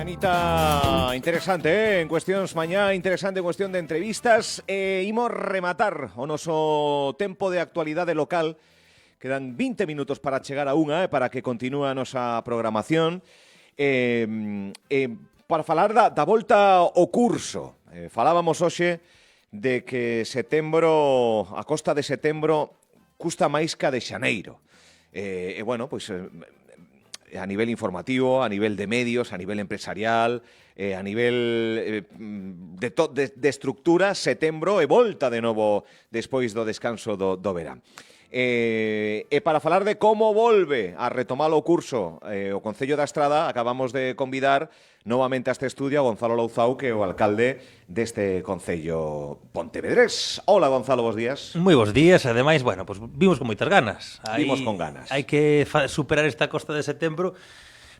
Mañanita interesante, en cuestións mañá, interesante en cuestión de entrevistas. Imos rematar o noso tempo de actualidade local. Quedan 20 minutos para chegar a unha, para que continúe a nosa programación. Para falar da volta ao curso. Falábamos hoxe de que setembro, a costa de setembro, custa máis que a de xaneiro. Bueno, pois... a nivel informativo, a nivel de medios, a nivel empresarial, a nivel de estructura, setembro e volta de novo despois do descanso do verán. E para falar de como volve a retomar o curso o Concello da Estrada, acabamos de convidar novamente a este estudio a Gonzalo Louzao, que é o alcalde deste Concello pontevedrés. Hola, Gonzalo, bos días. Moi bos días, ademais, bueno, pues vimos con moitas ganas. Vimos con ganas. Hai que superar esta costa de setembro,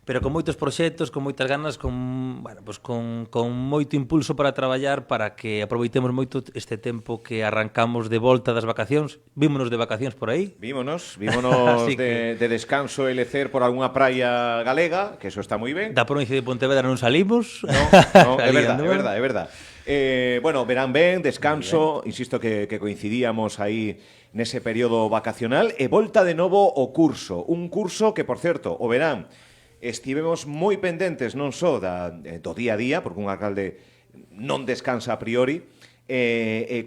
pero con moitos proxectos, con moitas ganas, con moito impulso para traballar, para que aproveitemos moito este tempo que arrancamos de volta das vacacións. Vímonos de vacacións por aí. Vímonos de descanso e lecer por algunha praia galega, que eso está moi ben. Da provincia de Pontevedra non salimos. No, é verdad. Bueno, verán ben, descanso, insisto que coincidíamos aí nese período vacacional, e volta de novo o curso. Un curso que, por certo, o verán, estivemos moi pendentes non só do día a día, porque un alcalde non descansa a priori,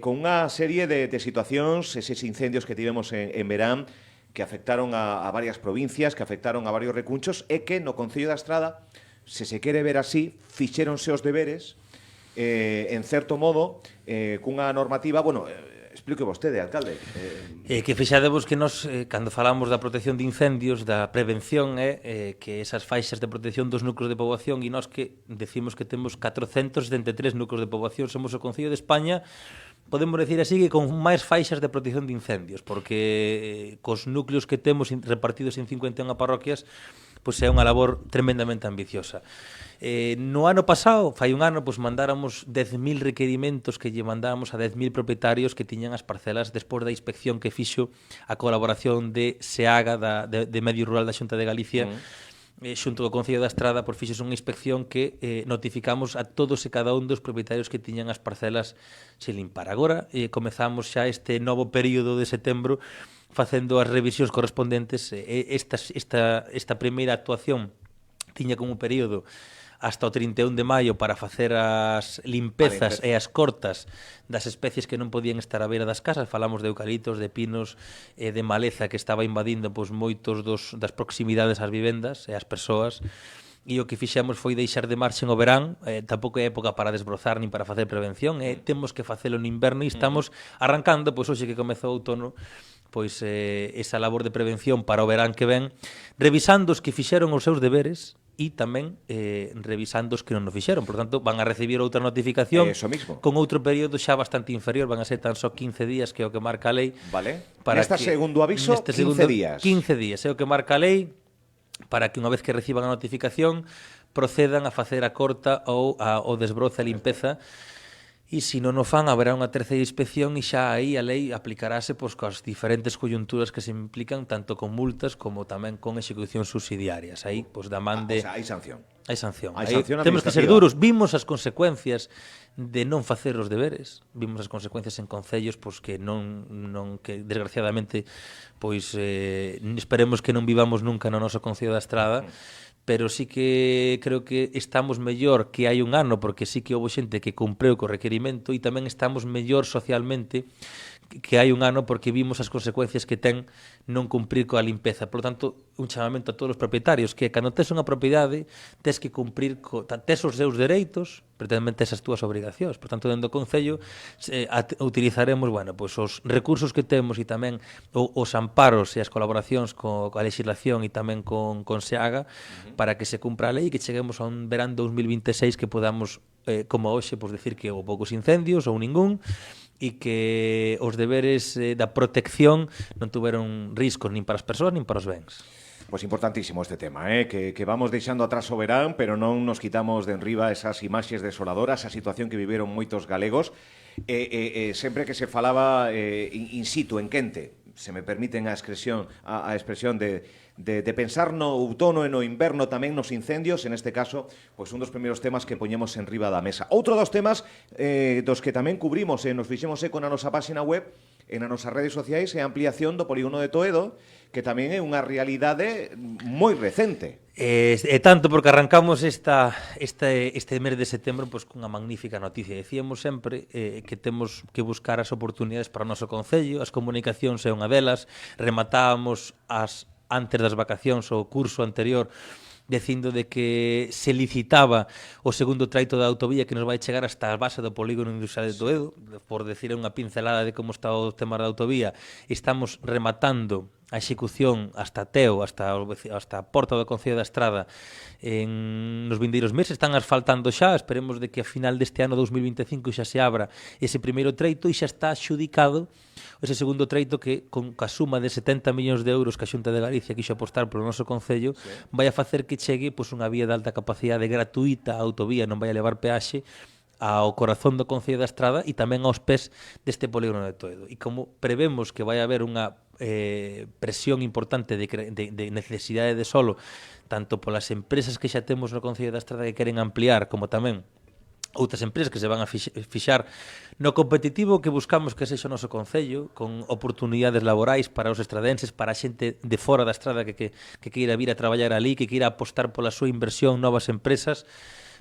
con unha serie de situacións, eses incendios que tivemos en verán, que afectaron a varias provincias, que afectaron a varios recunchos, e que no Concello da Estrada, se se quere ver así, fixéronse os deberes, en certo modo, cunha normativa, bueno... Explique vostede, alcalde. Que fixadevos que nos, cando falamos da protección de incendios, da prevención, que esas faixas de protección dos núcleos de poboación, e nós que decimos que temos 473 núcleos de poboación, somos o Concello de España, podemos decir así que con máis faixas de protección de incendios, porque cos núcleos que temos repartidos en 51 parroquias, pois é unha labor tremendamente ambiciosa. No ano pasado, fai un ano, pois mandáramos 10.000 requerimentos que lle mandáramos a 10.000 propietarios que tiñan as parcelas despois da inspección que fixo a colaboración de SEAGA, de Medio Rural da Xunta de Galicia, xunto co Concello da Estrada, por fixes unha inspección que notificamos a todos e cada un dos propietarios que tiñan as parcelas sen limpar. Agora comezamos xa este novo período de setembro facendo as revisións correspondentes. Esta primeira actuación tiña como período hasta o 31 de maio para facer as limpezas e as cortas das especies que non podían estar á beira das casas. Falamos de eucaliptos, de pinos, de maleza que estaba invadindo moitos das proximidades ás vivendas e ás persoas. E o que fixemos foi deixar de marxen o verán, tampouco é época para desbrozar nin para facer prevención, temos que facelo no inverno, e estamos arrancando, pois hoxe que comezou o outono, pois esa labor de prevención para o verán que ven, revisando os que fixeron os seus deberes, e tamén revisando os que non o fixeron. Por tanto, van a recibir outra notificación con outro período xa bastante inferior, van a ser tan só 15 días, que é o que marca a lei. Vale. Nesta segundo aviso, 15 días. 15 días, é o que marca a lei, para que unha vez que reciban a notificación procedan a facer a corta ou o desbroce, a limpeza. E se non o fan, haberá unha terceira inspección, e xa aí a lei aplicarase coas diferentes coyunturas que se implican, tanto con multas como tamén con execucións subsidiarias. Aí, da man de... O sea, hai sanción. Hai sanción. Hai sanción temos que ser duros. Vimos as consecuencias de non facer os deberes. Vimos as consecuencias en concellos que desgraciadamente esperemos que non vivamos nunca no noso Concello da Estrada. Pero sí que creo que estamos mellor que hai un ano, porque sí que houve xente que cumpreu co requerimento, e tamén estamos mellor socialmente que hai un ano, porque vimos as consecuencias que ten non cumprir coa limpeza. Por lo tanto, un chamamento a todos os propietarios, que cando tes unha propiedade, tes que cumprir, tes os seus dereitos, pero tamén tes as túas obrigacións. Por tanto, dentro do Concello utilizaremos os recursos que temos, e tamén os amparos e as colaboracións coa legislación e tamén con SEAGA, para que se cumpra a lei e que cheguemos a un verán 2026 que podamos, como hoxe, decir que houve poucos incendios ou ningún, e que os deberes da protección non tuveron riscos nin para as persoas nin para os bens. Pois importantísimo este tema, que vamos deixando atrás o verán, pero non nos quitamos de enriba esas imaxes desoladoras, a situación que viveron moitos galegos, sempre que se falaba in situ, en quente, se me permiten a expresión de pensar no outono e no inverno tamén nos incendios, en este caso, pois un dos primeiros temas que poñemos en riba da mesa. Outro dos temas dos que tamén cubrimos e nos fixemos eco na nosa páxina web e nas nosas redes sociais é a ampliación do polígono de Toedo, que tamén é unha realidade moi recente. E tanto porque arrancamos este mes de setembro pois, cunha magnífica noticia. Decíamos sempre que temos que buscar as oportunidades para o noso concello, as comunicacións é unha delas, rematábamos antes das vacacións o curso anterior dicindo de que se licitaba o segundo traito da autovía que nos vai chegar hasta a base do polígono industrial de Toedo. Por decir unha pincelada de como está o tema da autovía, estamos rematando a execución hasta Teo, hasta a porta do Concello da Estrada nos vindeiros meses, están asfaltando xa, esperemos de que a final deste ano 2025 xa se abra ese primeiro treito e xa está xudicado ese segundo treito que con a suma de 70 millóns de euros que a Xunta de Galicia quixo apostar polo noso Concello vai a facer que chegue pois, unha vía de alta capacidade gratuita a autovía, non vai a levar peaxe ao corazón do Concello da Estrada e tamén aos pés deste polígono de Toedo. E como prevemos que vai haber unha presión importante de necesidade de solo tanto polas empresas que xa temos no Concello da Estrada que queren ampliar como tamén outras empresas que se van a fixar no competitivo que buscamos que sexa o noso concello, con oportunidades laborais para os estradenses, para a xente de fora da estrada que queira vir a traballar ali, que queira apostar pola súa inversión, novas empresas,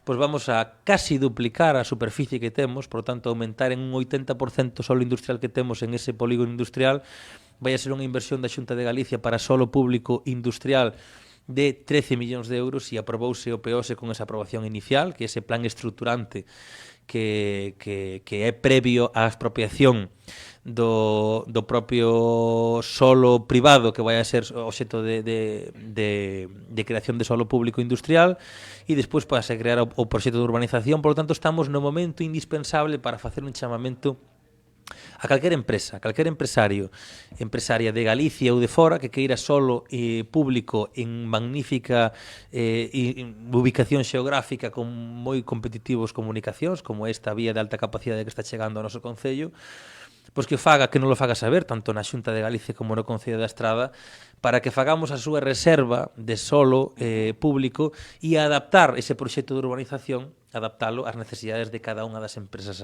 pois vamos a casi duplicar a superficie que temos, por tanto aumentar en un 80% o solo industrial que temos en ese polígono industrial. Vai a ser unha inversión da Xunta de Galicia para solo público industrial de 13 millóns de euros e aprobouse o POSE con esa aprobación inicial, que é ese plan estruturante que é previo á expropiación do propio solo privado que vai a ser obxecto de creación de solo público industrial e despois para se crear o proxecto de urbanización. Por lo tanto, estamos no momento indispensable para facer un chamamento a calquera empresa, a calquera empresaria de Galicia ou de fora que queira solo público en magnífica ubicación xeográfica con moi competitivos comunicacións como esta vía de alta capacidade que está chegando ao noso concello, pois que faga, que non lo faga saber tanto na Xunta de Galicia como no Concello da Estrada, para que fagamos a súa reserva de solo público e adaptar ese proxecto de urbanización, adaptalo ás necesidades de cada unha das empresas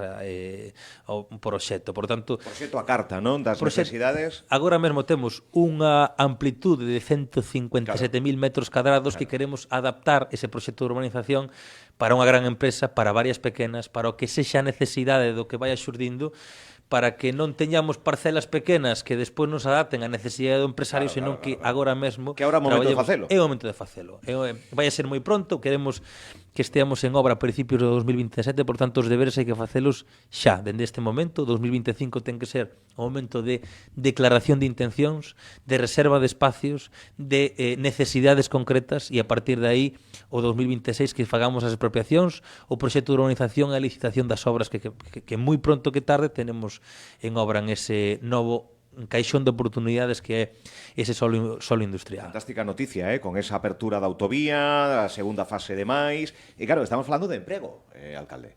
ao proxecto. Por tanto, proxecto a carta, non? Das necesidades. Agora mesmo temos unha amplitude de 157.000 metros cadrados que queremos adaptar ese proxecto de urbanización para unha gran empresa, para varias pequenas, para o que sexa a necesidade do que vaya xurdindo, para que non teñamos parcelas pequenas que despois nos adapten a necesidade do empresario, senón que agora mesmo que agora é o momento de facelo. É o momento de facelo. Vai a ser moi pronto, queremos que esteamos en obra a principios de 2027, por tanto os deberes hai que facelos xa, dende este momento. 2025 ten que ser o momento de declaración de intencións, de reserva de espacios, de necesidades concretas e a partir de aí o 2026 que fagamos as expropiacións, o proxecto de urbanización e a licitación das obras que moi pronto que tarde tenemos en obra en ese novo caixón de oportunidades que é ese solo industrial. Fantástica noticia, con esa apertura da autovía, a segunda fase de máis. E claro, estamos falando de emprego, alcalde.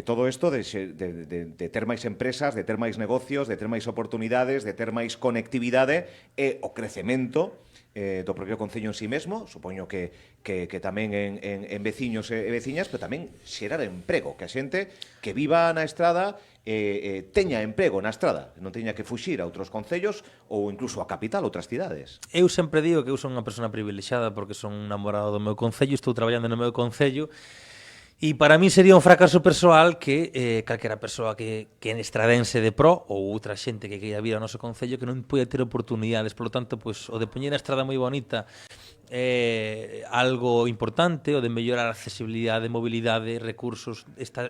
Todo isto de ter máis empresas, de ter máis negocios, de ter máis oportunidades, de ter máis conectividade e o crecemento do propio concello en sí mesmo, supoño que tamén en veciños e veciñas, pero tamén xerar emprego, que a xente que viva na estrada teña emprego na estrada, non teña que fuxir a outros concellos ou incluso a capital, outras cidades. Eu sempre digo que eu son unha persona privilexiada porque son un namorado do meu concello, estou traballando no meu concello. E para mí sería un fracaso persoal que calquera persoa que é estradense de pro ou outra xente que queira vir ao noso concello que non pode ter oportunidades. Por lo tanto, pues, o de poñer a estrada moi bonita é algo importante, o de mellorar a accesibilidade, mobilidade, recursos, está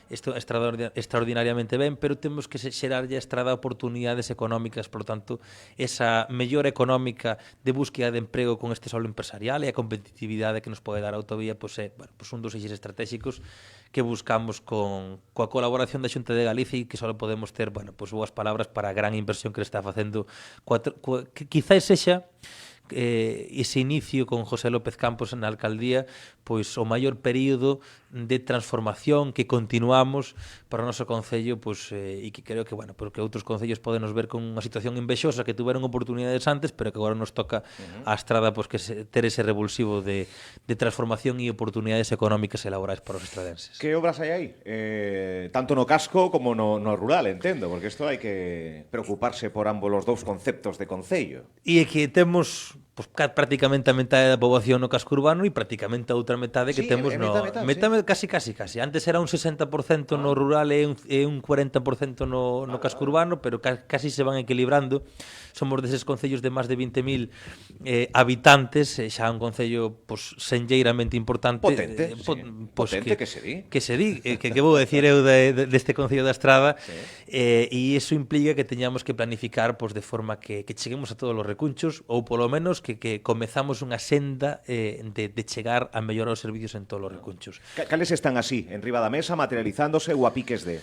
extraordinariamente ben, pero temos que xerarlle a estrada oportunidades económicas. Por lo tanto, esa mellora económica de búsqueda de emprego con este solo empresarial e a competitividade que nos pode dar a autovía pues é un dos eixes estratégicos que buscamos coa colaboración da Xunta de Galicia e que só podemos ter boas palabras para a gran inversión que le está facendo. Que quizás sexa ese inicio con José López Campos na alcaldía, pois o maior período de transformación que continuamos para o noso concello, pois, e que creo que, bueno, porque outros concellos poden nos ver con unha situación envexosa que tuveron oportunidades antes, pero que agora nos toca a Estrada pois, ter ese revulsivo de transformación e oportunidades económicas e laborais para os estradenses. Que obras hai aí? Tanto no casco como no rural, entendo, porque isto hai que preocuparse por ambos os dous conceptos de concello. E é que temos pues, prácticamente a metade da poboación no casco urbano e prácticamente a outra metade que temos no... Metade, casi. Antes era un 60% no rural e un 40% no casco urbano, pero casi se van equilibrando. Somos deses concellos de máis de 20.000 habitantes, xa un concello pues, senlleiramente importante. Potente, potente que se di. Que vou decir eu deste concello da Estrada, e iso implica que teñamos que planificar pues, de forma que cheguemos a todos os recunchos, ou polo menos que comezamos unha senda de chegar a mellorar os servicios en todos os recunchos. Cales están así, en riba da mesa, materializándose ou a piques de...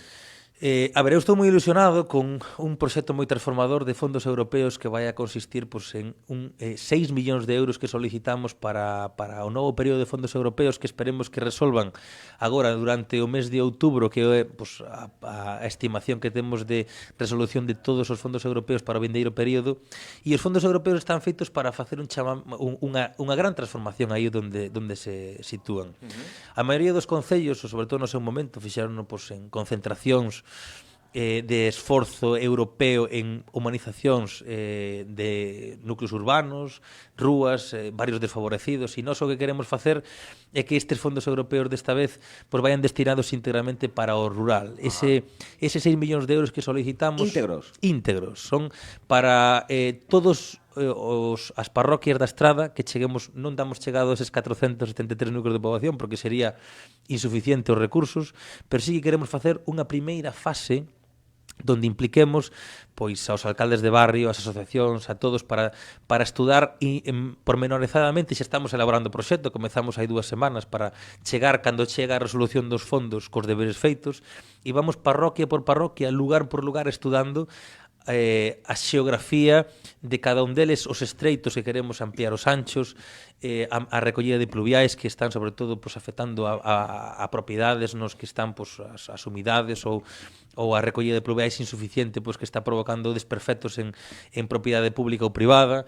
A ver, eu estou moi ilusionado con un proxecto moi transformador de fondos europeos que vai a consistir pues, en 6 millóns de euros que solicitamos para o novo período de fondos europeos que esperemos que resolvan agora durante o mes de outubro, que é pues, a estimación que temos de resolución de todos os fondos europeos para o vindeiro período, e os fondos europeos están feitos para facer unha gran transformación aí onde se sitúan. A maioría dos concellos, ou sobre todo no seu momento, fixeron pues, en concentracións de esforzo europeo en humanizacións de núcleos urbanos, rúas, barrios desfavorecidos, e nós o que queremos facer é que estes fondos europeos desta vez pues, vayan destinados íntegramente para o rural. Ese 6 millóns de euros que solicitamos... Íntegros. Son para todos as parroquias da Estrada que cheguemos, non damos chegado a eses 473 núcleos de poboación porque sería insuficiente os recursos, pero sí que queremos facer unha primeira fase donde impliquemos pois aos alcaldes de barrio, as asociacións, a todos para estudar pormenorizadamente. Xa estamos elaborando o proxecto, comezamos hai 2 semanas para chegar cando chega a resolución dos fondos cos deberes feitos, e vamos parroquia por parroquia, lugar por lugar estudando a xeografía de cada un deles, os estreitos que queremos ampliar os anchos, a recollida de pluviais que están sobre todo pues, afectando a propiedades nos que están pues, as humidades ou a recollida de pluviais insuficiente pues, que está provocando desperfectos en propiedade pública ou privada,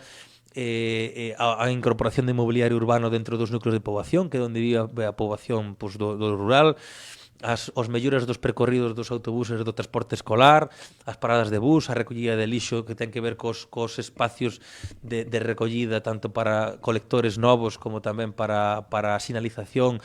a incorporación de mobiliario urbano dentro dos núcleos de poboación, que é onde vive a poboación pues, do rural, os mellores dos percorridos dos autobuses do transporte escolar, as paradas de bus, a recollida de lixo que ten que ver cos espacios de recollida tanto para colectores novos como tamén para sinalización,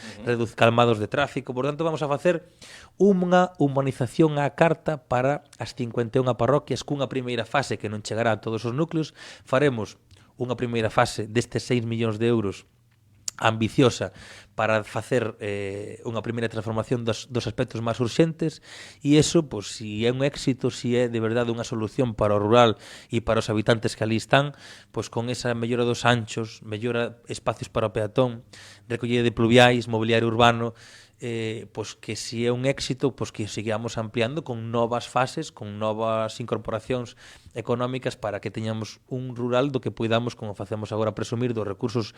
calmados de tráfico. Por tanto, vamos a facer unha humanización á carta para as 51 parroquias cunha primeira fase que non chegará a todos os núcleos. Faremos unha primeira fase destes 6 millóns de euros ambiciosa para facer unha primeira transformación dos aspectos máis urxentes, e iso, pois, si é un éxito, si é de verdade unha solución para o rural e para os habitantes que ali están, pois con esa mellora dos anchos, mellora espacios para o peatón, recollida de pluviais, mobiliario urbano, pois que si é un éxito, pois que sigamos ampliando con novas fases, con novas incorporacións económicas para que teñamos un rural do que poidamos, como facemos agora, presumir dos recursos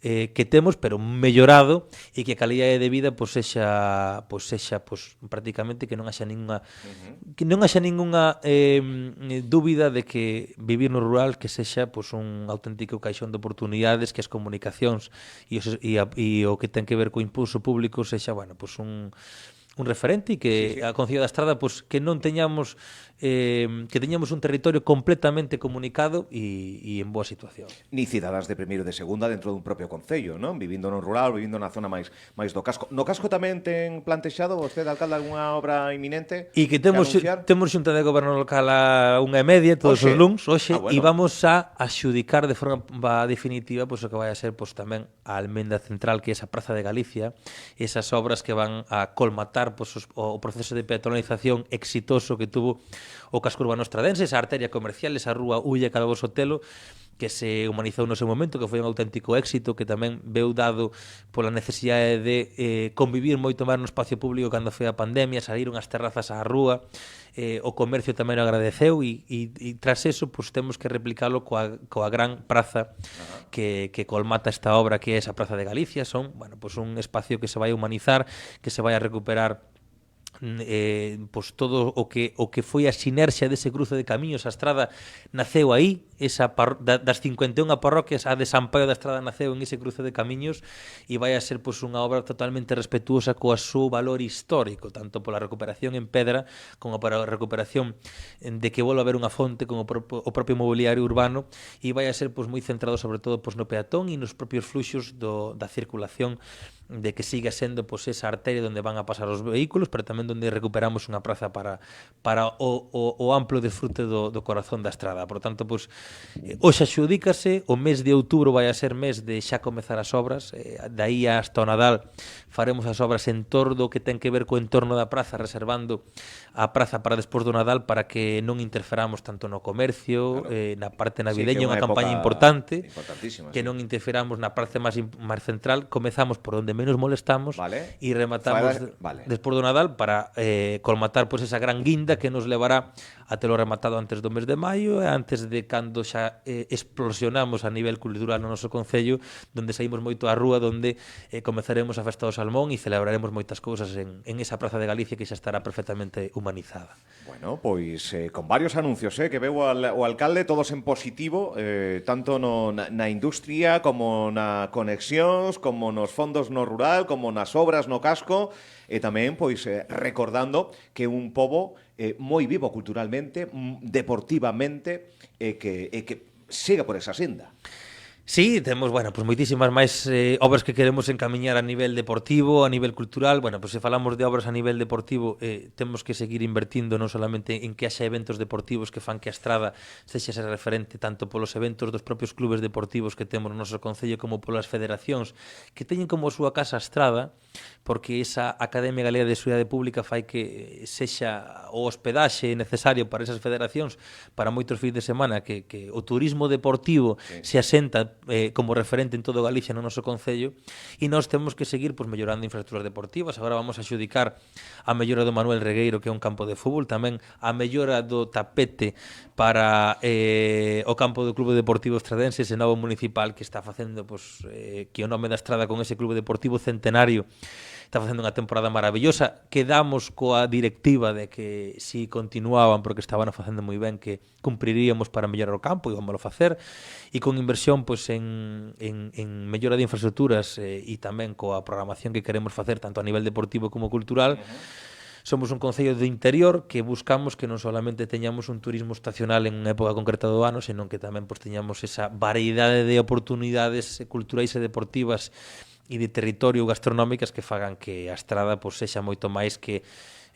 que temos, pero mellorado, e que a calidade de vida pois sexa prácticamente que non haxa ningunha dúbida de que vivir no rural que sexa pois un auténtico caixón de oportunidades, que as comunicacións e o que ten que ver co impulso público sexa pois un referente, e que a Concello da Estrada pois que non teñamos que teñamos un territorio completamente comunicado e en boa situación. Ni cidadás de primeiro e de segunda dentro dun propio concello, non? Vivindo no rural, vivindo na zona máis do casco. No casco tamén ten plantexado vostede, alcalde, algunha obra inminente? E que temos xunta de goberno local a 1:30 todos os luns, hoxe, e vamos a adxudicar de forma definitiva pois o que vai a ser pois tamén a almenda central, que é esa Praza de Galicia, esas obras que van a colmatar pois o proceso de peatonalización exitoso que tuvo o casco urbano estradense, esa arteria comercial, esa rúa Ulla Calvo Sotelo, que se humanizou no seu momento, que foi un auténtico éxito, que tamén veu dado pola necesidade de convivir moito máis no espacio público cando foi a pandemia, saíron as terrazas á rúa, o comercio tamén o agradeceu e tras eso pues, temos que replicalo coa gran praza que colmata esta obra, que é esa Praza de Galicia. Son, bueno, pues un espacio que se vai a humanizar, que se vai a recuperar pues todo o que foi a sinerxia dese cruce de camiños. A estrada naceu aí, das 51 parroquias, a de San Paio da Estrada naceu en ese cruce de camiños, e vai a ser pues unha obra totalmente respetuosa coa seu valor histórico, tanto pola recuperación en pedra como para a recuperación de que volva a haber unha fonte, como o propio mobiliario urbano, e vai a ser pues moi centrado sobre todo pues no peatón e nos propios fluxos da circulación, de que siga sendo pues esa arteria onde van a pasar os vehículos, pero tamén onde recuperamos unha praza para o amplo disfrute do corazón da estrada. Por tanto, pues, hoxe axudícase, o mes de outubro vai a ser mes de xa comezar as obras, de aí hasta o Nadal faremos as obras en torno que ten que ver co entorno da praza, reservando a praza para despois do Nadal, para que non interferamos tanto no comercio, claro, na parte navideña, unha campaña importante, que non interferamos na parte máis central. Comezamos por onde menos molestamos, vale, e rematamos despois do Nadal para colmatar pues, esa gran guinda que nos levará a telo rematado antes do mes de maio, e antes de cando xa explosionamos a nivel cultural no noso concello, donde saímos moito á rúa, donde comezaremos a festa do Salmón e celebraremos moitas cousas en esa Praza de Galicia que xa estará perfectamente humanizada. Bueno, pois con varios anuncios que veu o alcalde, todos en positivo, tanto na industria como na conexións, como nos fondos no rural, como nas obras no casco, e tamén pois recordando que un pobo moi vivo culturalmente, deportivamente, e que siga por esa senda. Sí, temos, bueno, pues moitísimas máis obras que queremos encamiñar a nivel deportivo, a nivel cultural. Bueno, pues se falamos de obras a nivel deportivo, temos que seguir invertindo non solamente en que haxa eventos deportivos que fan que a estrada sexa ese referente tanto polos eventos dos propios clubes deportivos que temos no noso concello, como polas federacións que teñen como súa casa a estrada, porque esa Academia Galega de Seguridade Pública fai que sexa o hospedaxe necesario para esas federacións para moitos fins de semana, que o turismo deportivo se asenta como referente en todo Galicia no noso concello, e nós temos que seguir pues, mellorando infraestructuras deportivas. Agora vamos a xudicar a mellora do Manuel Regueiro, que é un campo de fútbol, tamén a mellora do tapete para o campo do Clube Deportivo Estradense, ese novo municipal que está facendo pues, que o nome da estrada con ese Clube Deportivo Centenario está facendo unha temporada maravillosa. Quedamos coa directiva de que si continuaban, porque estaban facendo moi ben, que cumpriríamos para mellorar o campo, e vamos a facer, e con inversión pues, en mellora de infraestructuras e tamén coa programación que queremos facer tanto a nivel deportivo como cultural. Somos un concello de interior que buscamos que non solamente teñamos un turismo estacional en unha época concreta do ano, senón que tamén pues, teñamos esa variedade de oportunidades culturais e deportivas e de territorio gastronómicas que fagan que a estrada pues, sexa moito máis que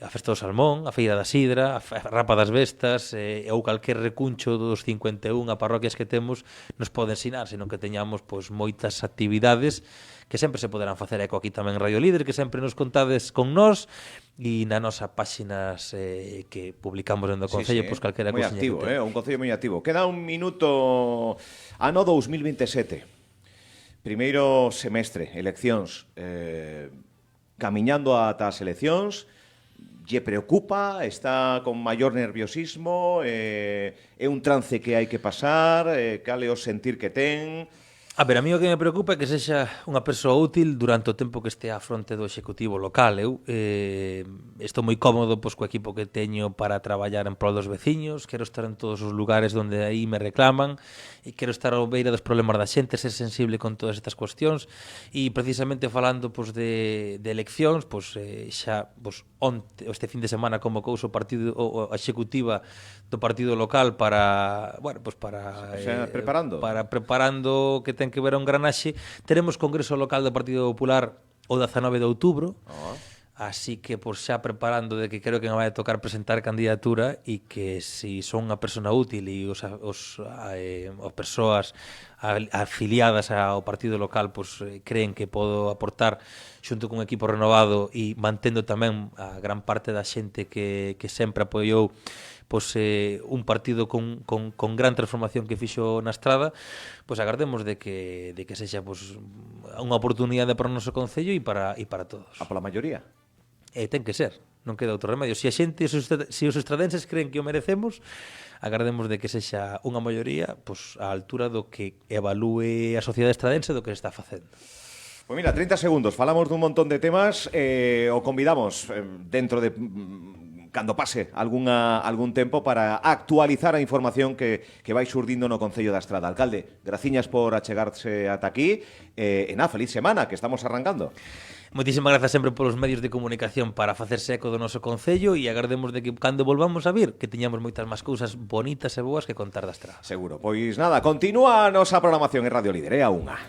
a Festa do Salmón, a Feira da Sidra, a Rapa das Vestas ou calquer recuncho dos 51 parroquias que temos nos pode ensinar, senón que teñamos pues, moitas actividades que sempre se poderán facer eco aquí tamén en Radio Líder, que sempre nos contades con nós e na nosa páxinas que publicamos dentro do Concello, pues calquera cousa activo, un Concello moi activo. Queda un minuto, ano 2027. Primeiro semestre, eleccións, camiñando ata as eleccións, lle preocupa, está con maior nerviosismo, é un trance que hai que pasar, cal é o sentir que ten? A ver, a mí o que me preocupa é que sexa unha persoa útil durante o tempo que este á fronte do Executivo local. Eu estou moi cómodo pois, co equipo que teño para traballar en prol dos veciños, quero estar en todos os lugares onde aí me reclaman, e quero estar ao beira dos problemas da xente, ser sensible con todas estas cuestións, e precisamente falando pois, de eleccións, pois, xa pois, este fin de semana convocouse o partido a executiva do partido local para, bueno, pois para preparando que ten que ver a un granaxe. Teremos congreso local do Partido Popular o 19 de outubro. Así que por xa preparando de que creo que me vai a tocar presentar candidatura, e que si son unha persona útil e os persoas afiliadas ao partido local pues, creen que podo aportar xunto cun equipo renovado e mantendo tamén a gran parte da xente que sempre apoiou pois, un partido con gran transformación que fixo na Estrada, pois agardemos de que sexa pois, unha oportunidade para o noso Concello e para todos. A pola maioría. Ten que ser, non queda outro remedio. Se a xente, se os estradenses creen que o merecemos, agardemos de que sexa unha maioría pois, á altura do que evalúe a sociedade estradense do que se está facendo. Pois mira, 30 segundos, falamos dun montón de temas, o convidamos dentro de cando pase algún tempo para actualizar a información que vai xurdindo no Concello da Estrada. Alcalde, graciñas por achegarse ata aquí, e feliz semana, que estamos arrancando. Moitísimas grazas sempre polos medios de comunicación para facerse eco do noso Concello e agardemos de que cando volvamos a vir que teñamos moitas máis cousas bonitas e boas que contar da Estrada. Seguro. Pois nada, continúa a nosa programación en Radio Líder, a unha.